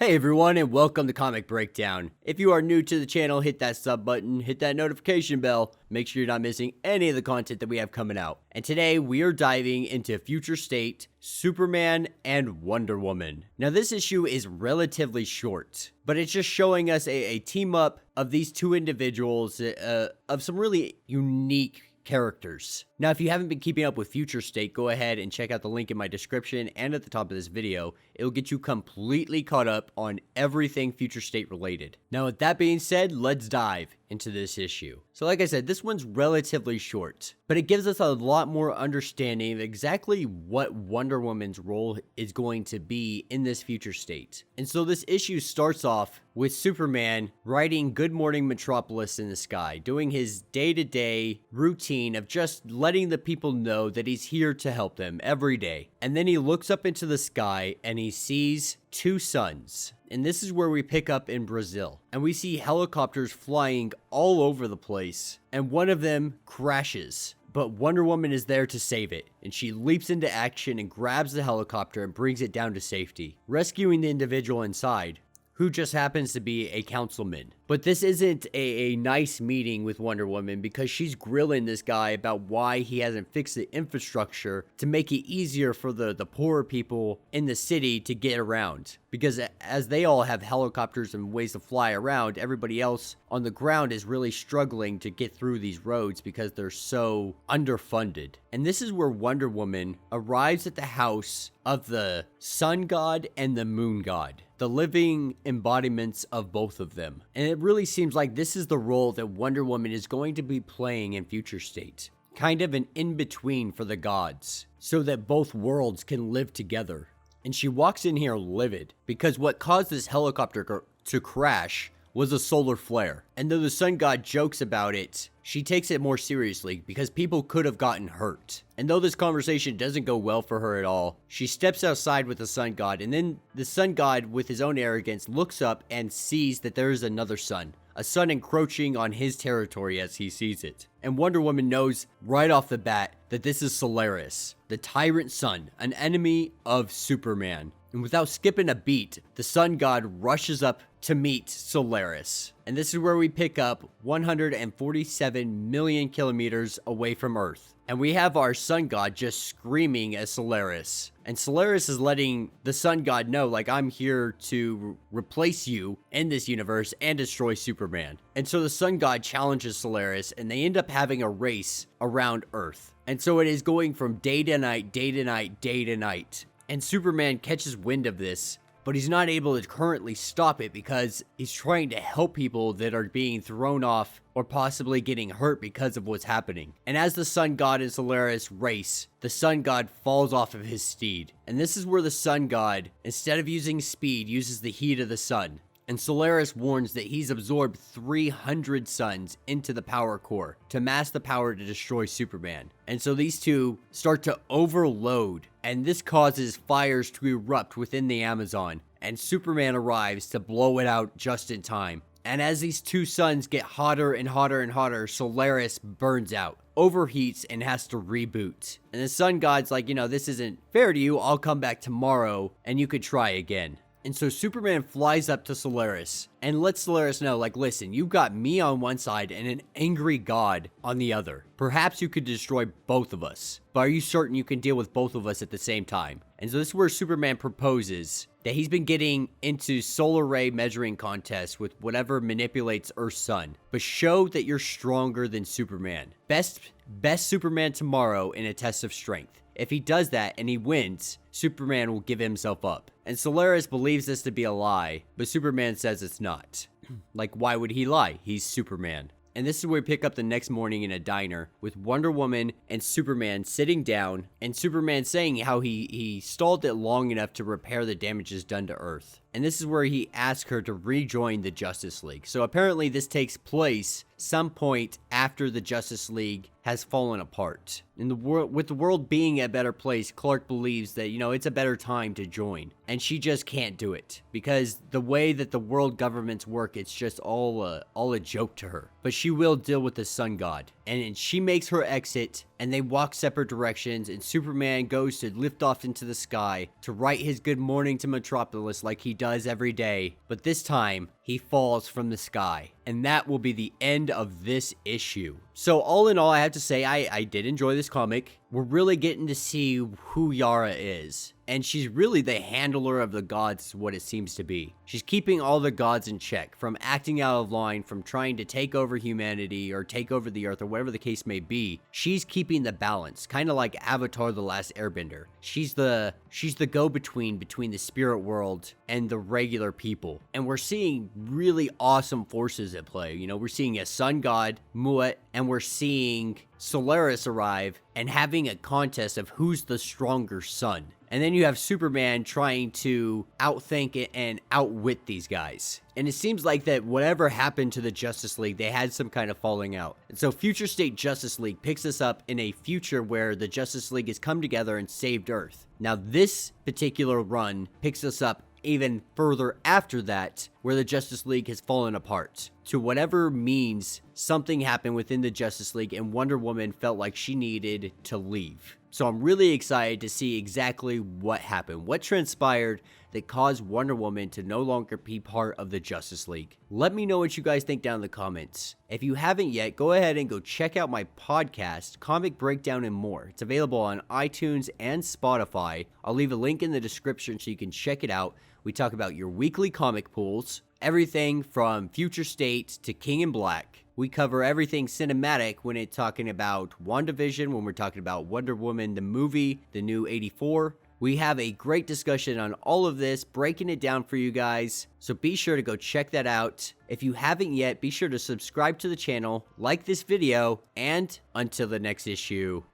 Hey everyone, and welcome to Comic Breakdown. If you are new to the channel, hit that sub button, hit that notification bell, make sure you're not missing any of the content that we have coming out. And today we are diving into Future State, Superman, and Wonder Woman. Now this issue is relatively short, but it's just showing us a team up of these two individuals, of some really unique characters. Now, if you haven't been keeping up with Future State, go ahead and check out the link in my description and at the top of this video. It'll get you completely caught up on everything Future State related. Now, with that being said, let's dive into this issue. So like I said, this one's relatively short, but it gives us a lot more understanding of exactly what Wonder Woman's role is going to be in this future state. And so this issue starts off with Superman riding Good Morning Metropolis in the sky, doing his day-to-day routine of just letting the people know that he's here to help them every day. And then he looks up into the sky and he sees two suns. And this is where we pick up in Brazil. And we see helicopters flying all over the place. And one of them crashes. But Wonder Woman is there to save it. And she leaps into action and grabs the helicopter and brings it down to safety, rescuing the individual inside, who just happens to be a councilman. But this isn't a nice meeting with Wonder Woman, because she's grilling this guy about why he hasn't fixed the infrastructure to make it easier for the poorer people in the city to get around. Because as they all have helicopters and ways to fly around, everybody else on the ground is really struggling to get through these roads because they're so underfunded. And this is where Wonder Woman arrives at the house of the sun god and the moon god, the living embodiments of both of them. And it really seems like this is the role that Wonder Woman is going to be playing in Future State. Kind of an in-between for the gods, so that both worlds can live together. And she walks in here livid, because what caused this helicopter to crash was a solar flare. And though the sun god jokes about it, she takes it more seriously because people could have gotten hurt. And though this conversation doesn't go well for her at all, she steps outside with the sun god, and then the sun god, with his own arrogance, looks up and sees that there is another sun. A sun encroaching on his territory as he sees it. And Wonder Woman knows right off the bat that this is Solaris, the tyrant sun, an enemy of Superman. And without skipping a beat, the sun god rushes up to meet Solaris. And this is where we pick up 147 million kilometers away from Earth. And we have our sun god just screaming at Solaris. And Solaris is letting the sun god know, like, I'm here to replace you in this universe and destroy Superman. And so the sun god challenges Solaris, and they end up having a race around Earth. And so it is going from day to night, day to night, day to night. And Superman catches wind of this, but he's not able to currently stop it because he's trying to help people that are being thrown off or possibly getting hurt because of what's happening. And as the sun god and Solaris race, the sun god falls off of his steed. And this is where the sun god, instead of using speed, uses the heat of the sun. And Solaris warns that he's absorbed 300 suns into the power core to mass the power to destroy Superman. And so these two start to overload, and this causes fires to erupt within the Amazon. And Superman arrives to blow it out just in time. And as these two suns get hotter and hotter and hotter, Solaris burns out, overheats, and has to reboot. And the sun god's like, this isn't fair to you. I'll come back tomorrow and you could try again. And so Superman flies up to Solaris and lets Solaris know, like, listen, you've got me on one side and an angry god on the other. Perhaps you could destroy both of us, but are you certain you can deal with both of us at the same time? And so this is where Superman proposes that he's been getting into solar ray measuring contests with whatever manipulates Earth's sun, but show that you're stronger than Superman. Best Superman tomorrow in a test of strength. If he does that and he wins, Superman will give himself up. And Solaris believes this to be a lie, but Superman says it's not. Like, why would he lie? He's Superman. And this is where we pick up the next morning in a diner with Wonder Woman and Superman sitting down, and Superman saying how he stalled it long enough to repair the damages done to Earth. And this is where he asks her to rejoin the Justice League. So apparently this takes place some point after the Justice League has fallen apart. In the world, with the world being a better place, Clark believes that, it's a better time to join. And she just can't do it because the way that the world governments work, it's just all a joke to her. But she will deal with the sun god. And she makes her exit and they walk separate directions, and Superman goes to lift off into the sky to write his good morning to Metropolis like he does every day, but this time he falls from the sky, and that will be the end of this issue. So all in all, I have to say I did enjoy this comic. We're really getting to see who Yara is, and she's really the handler of the gods is what it seems to be. She's keeping all the gods in check, from acting out of line, from trying to take over humanity or take over the earth or whatever the case may be. She's keeping the balance, kind of like Avatar: The Last Airbender. She's the go-between between the spirit world and the regular people, and we're seeing really awesome forces at play. You know, we're seeing a sun god, Muet, and we're seeing Solaris arrive and having a contest of who's the stronger sun. And then you have Superman trying to outthink it and outwit these guys. And it seems like that whatever happened to the Justice League, they had some kind of falling out. And so Future State Justice League picks us up in a future where the Justice League has come together and saved Earth. Now this particular run picks us up even further after that, where the Justice League has fallen apart. To whatever means, something happened within the Justice League and Wonder Woman felt like she needed to leave. So I'm really excited to see exactly what happened, what transpired that caused Wonder Woman to no longer be part of the Justice League. Let me know what you guys think down in the comments. If you haven't yet, go ahead and go check out my podcast, Comic Breakdown and More. It's available on iTunes and Spotify. I'll leave a link in the description so you can check it out. We talk about your weekly comic pools, everything from Future State to King in Black. We cover everything cinematic when it's talking about WandaVision, when we're talking about Wonder Woman, the movie, the new 84. We have a great discussion on all of this, breaking it down for you guys. So be sure to go check that out. If you haven't yet, be sure to subscribe to the channel, like this video, and until the next issue,